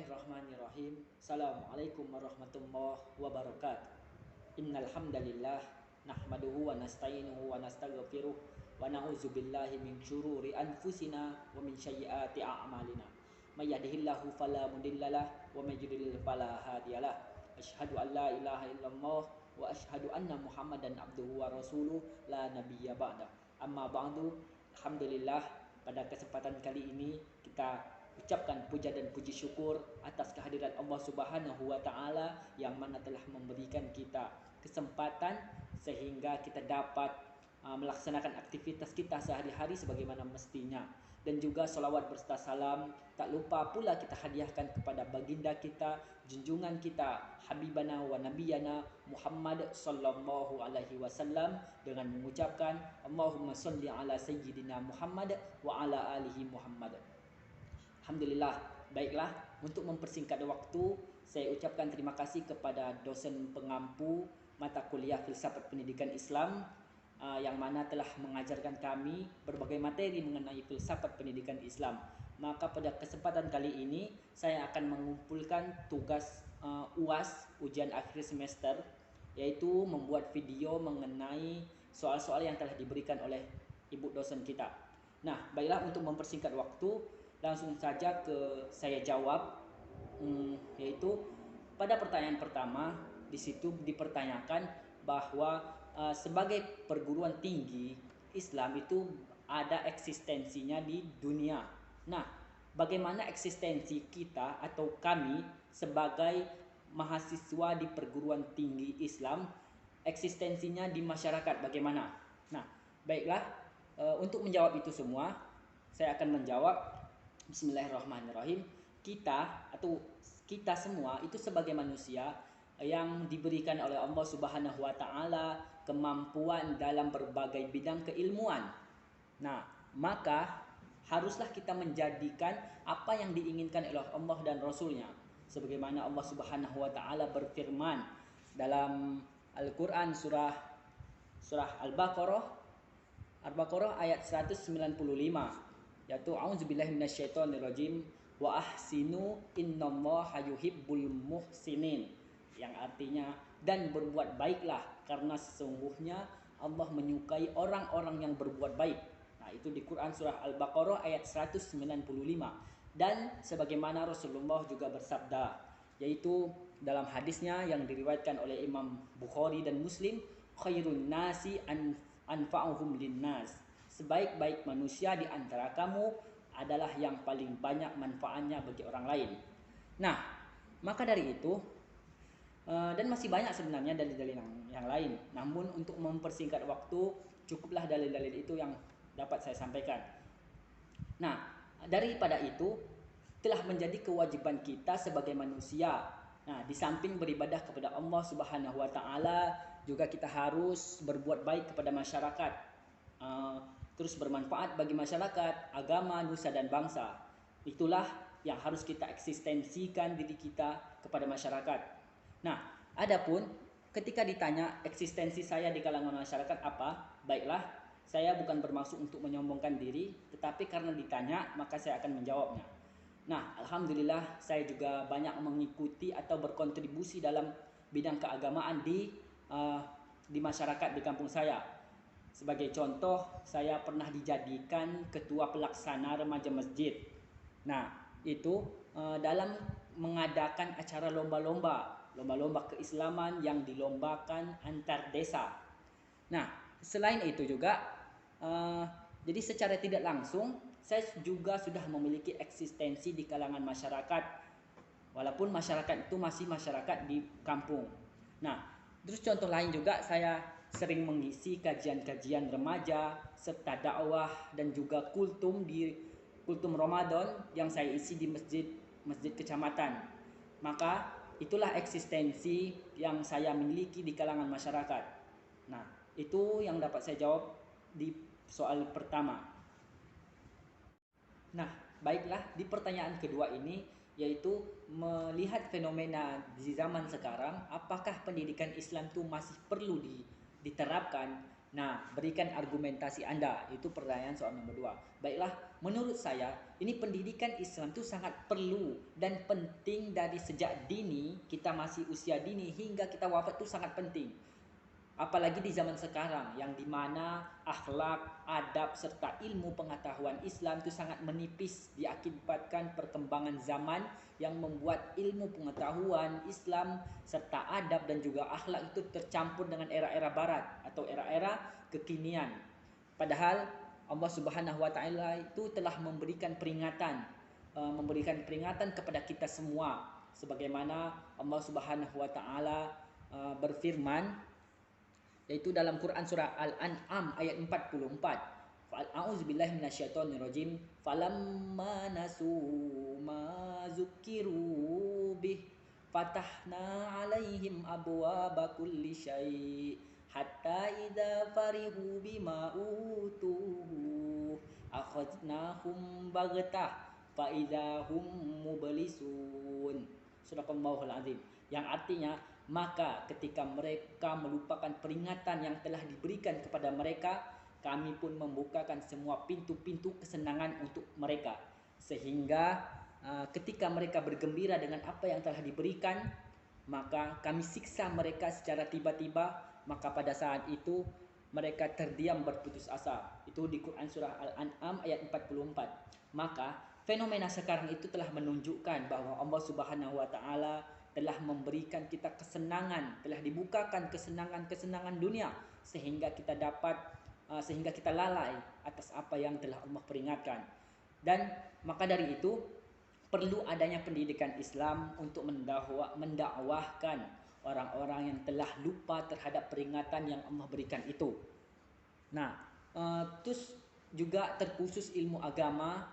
Bismillahirrahmanirrahim. Assalamualaikum warahmatullahi wabarakatuh. Innal hamdalillah nahmaduhu wa nasta'inuhu wa nastaghfiruh wa na'udzubillahi min syururi anfusina wa min sayyiati a'malina. May yahdihillahu fala mudhillalah wa may yudhlil fala hadiyalah. Asyhadu an la ilaha illallah wa asyhadu anna Muhammadan abduhu wa rasuluh la nabiyya ba'da. Amma ba'du. Alhamdulillah, pada kesempatan kali ini kita ucapkan puja dan puji syukur atas kehadiran Allah Subhanahu wa taala yang mana telah memberikan kita kesempatan sehingga kita dapat melaksanakan aktivitas kita sehari-hari sebagaimana mestinya. Dan juga salawat berserta salam tak lupa pula kita hadiahkan kepada baginda kita, junjungan kita, habibana wa nabiyana Muhammad sallallahu alaihi wasallam dengan mengucapkan Allahumma shalli ala sayyidina Muhammad wa ala alihi Muhammad. Alhamdulillah, baiklah, untuk mempersingkat waktu, saya ucapkan terima kasih kepada dosen pengampu mata kuliah Filsafat Pendidikan Islam yang mana telah mengajarkan kami berbagai materi mengenai filsafat pendidikan Islam. Maka pada kesempatan kali ini saya akan mengumpulkan tugas UAS, ujian akhir semester, yaitu membuat video mengenai soal-soal yang telah diberikan oleh ibu dosen kita. Nah, baiklah, untuk mempersingkat waktu, langsung saja ke saya jawab, yaitu pada pertanyaan pertama di situ dipertanyakan bahwa sebagai perguruan tinggi Islam itu ada eksistensinya di dunia. Nah, bagaimana eksistensi kita atau kami sebagai mahasiswa di perguruan tinggi Islam, eksistensinya di masyarakat bagaimana? Nah, baiklah, untuk menjawab itu semua saya akan menjawab. Bismillahirrahmanirrahim. Kita semua itu sebagai manusia yang diberikan oleh Allah Subhanahu wa taala kemampuan dalam berbagai bidang keilmuan. Nah, maka haruslah kita menjadikan apa yang diinginkan oleh Allah dan Rasulnya. Sebagaimana Allah Subhanahu wa taala berfirman dalam Al-Qur'an surah Al-Baqarah ayat 195, yaitu a'udzubillahi minasyaitonirrajim wa ahsinu innallaha yuhibbul muhsinin, yang artinya dan berbuat baiklah karena sesungguhnya Allah menyukai orang-orang yang berbuat baik. Nah, itu di Quran surah Al-Baqarah ayat 195. Dan sebagaimana Rasulullah juga bersabda, yaitu dalam hadisnya yang diriwayatkan oleh Imam Bukhari dan Muslim, khairun nasi anfa'uhum linnas, sebaik-baik manusia di antara kamu adalah yang paling banyak manfaatnya bagi orang lain. Nah, maka dari itu dan masih banyak sebenarnya dalil-dalil yang lain. Namun untuk mempersingkat waktu, cukuplah dalil-dalil itu yang dapat saya sampaikan. Nah, daripada itu telah menjadi kewajiban kita sebagai manusia. Nah, di samping beribadah kepada Allah Subhanahu wa taala, juga kita harus berbuat baik kepada masyarakat. Terus bermanfaat bagi masyarakat, agama, nusa dan bangsa. Itulah yang harus kita eksistensikan diri kita kepada masyarakat. Nah, adapun ketika ditanya eksistensi saya di kalangan masyarakat apa, baiklah, saya bukan bermaksud untuk menyombongkan diri, tetapi karena ditanya maka saya akan menjawabnya. Nah, alhamdulillah saya juga banyak mengikuti atau berkontribusi dalam bidang keagamaan di masyarakat di kampung saya. Sebagai contoh, saya pernah dijadikan ketua pelaksana remaja masjid. Nah, itu dalam mengadakan acara lomba-lomba keislaman yang dilombakan antar desa. Nah, selain itu juga, jadi secara tidak langsung saya juga sudah memiliki eksistensi di kalangan masyarakat, walaupun masyarakat itu masih masyarakat di kampung. Nah, terus contoh lain juga, saya sering mengisi kajian-kajian remaja serta dakwah dan juga kultum Ramadan yang saya isi di masjid kecamatan. Maka itulah eksistensi yang saya miliki di kalangan masyarakat. Nah, itu yang dapat saya jawab di soal pertama. Nah, baiklah, di pertanyaan kedua ini, yaitu melihat fenomena di zaman sekarang, apakah pendidikan Islam itu masih perlu diterapkan Nah, berikan argumentasi Anda. Itu pertanyaan soal nomor 2. Baiklah, menurut saya ini pendidikan Islam itu sangat perlu dan penting dari sejak dini, kita masih usia dini hingga kita wafat itu sangat penting. Apalagi di zaman sekarang yang dimana akhlak, adab serta ilmu pengetahuan Islam itu sangat menipis diakibatkan perkembangan zaman yang membuat ilmu pengetahuan Islam serta adab dan juga akhlak itu tercampur dengan era-era barat atau era-era kekinian. Padahal Allah Subhanahu wa taala itu telah memberikan peringatan kepada kita semua sebagaimana Allah Subhanahu wa taala berfirman yaitu dalam Quran surah Al-An'am ayat 44. A'udzubillahi minasyaitonirrajim. Falamma nasu ma zukiru bih fatahna 'alaihim abwaaba kulli syai' hatta idza farihu bima utuhu akhadnahum baghtah fa idza hum mublisun. Sadaqallahul azim. Yang artinya maka ketika mereka melupakan peringatan yang telah diberikan kepada mereka, kami pun membukakan semua pintu-pintu kesenangan untuk mereka. Sehingga ketika mereka bergembira dengan apa yang telah diberikan, maka kami siksa mereka secara tiba-tiba. Maka pada saat itu mereka terdiam berputus asa. Itu di Quran surah Al-An'am ayat 44. Maka fenomena sekarang itu telah menunjukkan bahwa Allah Subhanahu wa taala telah memberikan kita kesenangan, telah dibukakan kesenangan-kesenangan dunia sehingga kita lalai atas apa yang telah Allah peringatkan. Dan maka dari itu perlu adanya pendidikan Islam untuk mendakwahkan orang-orang yang telah lupa terhadap peringatan yang Allah berikan itu. Nah, terus juga terkhusus ilmu agama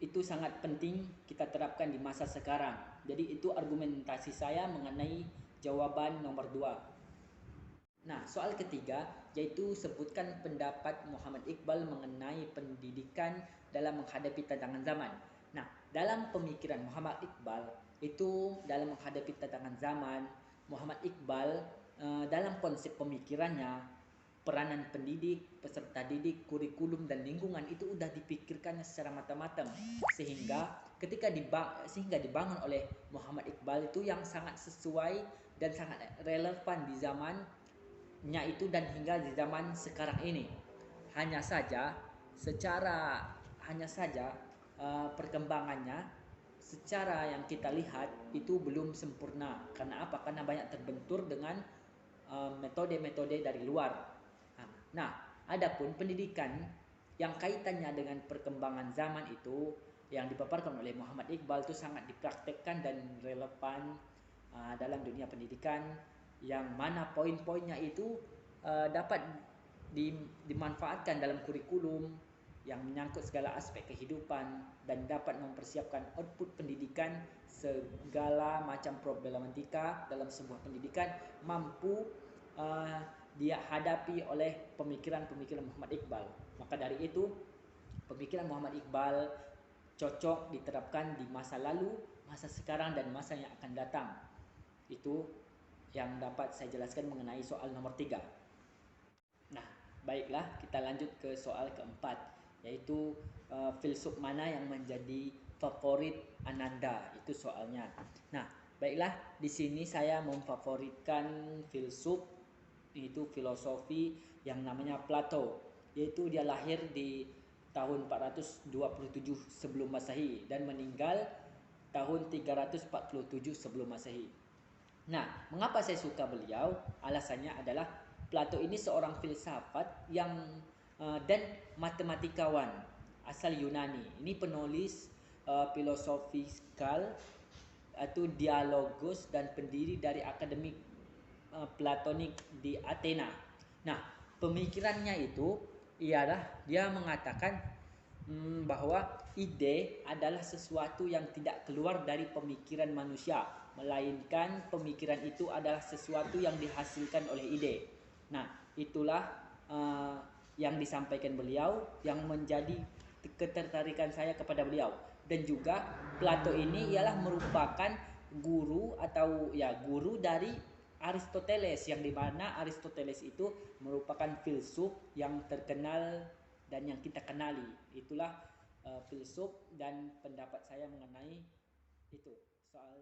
itu sangat penting kita terapkan di masa sekarang. Jadi itu argumentasi saya mengenai jawaban nomor 2. Nah, soal ketiga yaitu sebutkan pendapat Muhammad Iqbal mengenai pendidikan dalam menghadapi tantangan zaman. Nah, dalam pemikiran Muhammad Iqbal itu dalam menghadapi tantangan zaman, Muhammad Iqbal dalam konsep pemikirannya peranan pendidik, peserta didik, kurikulum dan lingkungan itu udah dipikirkannya secara matang-matang sehingga dibangun oleh Muhammad Iqbal itu yang sangat sesuai dan sangat relevan di zamannya itu dan hingga di zaman sekarang ini. Hanya saja perkembangannya secara yang kita lihat itu belum sempurna. Karena apa? Karena banyak terbentur dengan metode-metode dari luar. Nah, adapun pendidikan yang kaitannya dengan perkembangan zaman itu yang dipaparkan oleh Muhammad Iqbal itu sangat dipraktekkan dan relevan dalam dunia pendidikan yang mana poin-poinnya itu dapat dimanfaatkan dalam kurikulum yang menyangkut segala aspek kehidupan dan dapat mempersiapkan output pendidikan segala macam problematika dalam sebuah pendidikan mampu dia hadapi oleh pemikiran-pemikiran Muhammad Iqbal. Maka dari itu pemikiran Muhammad Iqbal cocok diterapkan di masa lalu, masa sekarang dan masa yang akan datang. Itu yang dapat saya jelaskan mengenai soal nomor 3. Nah, baiklah kita lanjut ke soal keempat, yaitu filsuf mana yang menjadi favorit Ananda, itu soalnya. Nah, baiklah di sini saya memfavoritkan filsuf itu filosofi yang namanya Plato, yaitu dia lahir di tahun 427 sebelum Masehi dan meninggal tahun 347 sebelum Masehi. Nah, mengapa saya suka beliau? Alasannya adalah Plato ini seorang filsafat yang dan matematikawan asal Yunani. Ini penulis filosofikal atau dialogus dan pendiri dari akademik Platonik di Athena. Nah, pemikirannya itu ialah dia mengatakan bahwa ide adalah sesuatu yang tidak keluar dari pemikiran manusia, melainkan pemikiran itu adalah sesuatu yang dihasilkan oleh ide. Nah, itulah yang disampaikan beliau yang menjadi ketertarikan saya kepada beliau. Dan juga Plato ini ialah merupakan guru dari Aristoteles, yang dimana Aristoteles itu merupakan filsuf yang terkenal dan yang kita kenali. Itulah filsuf dan pendapat saya mengenai itu soal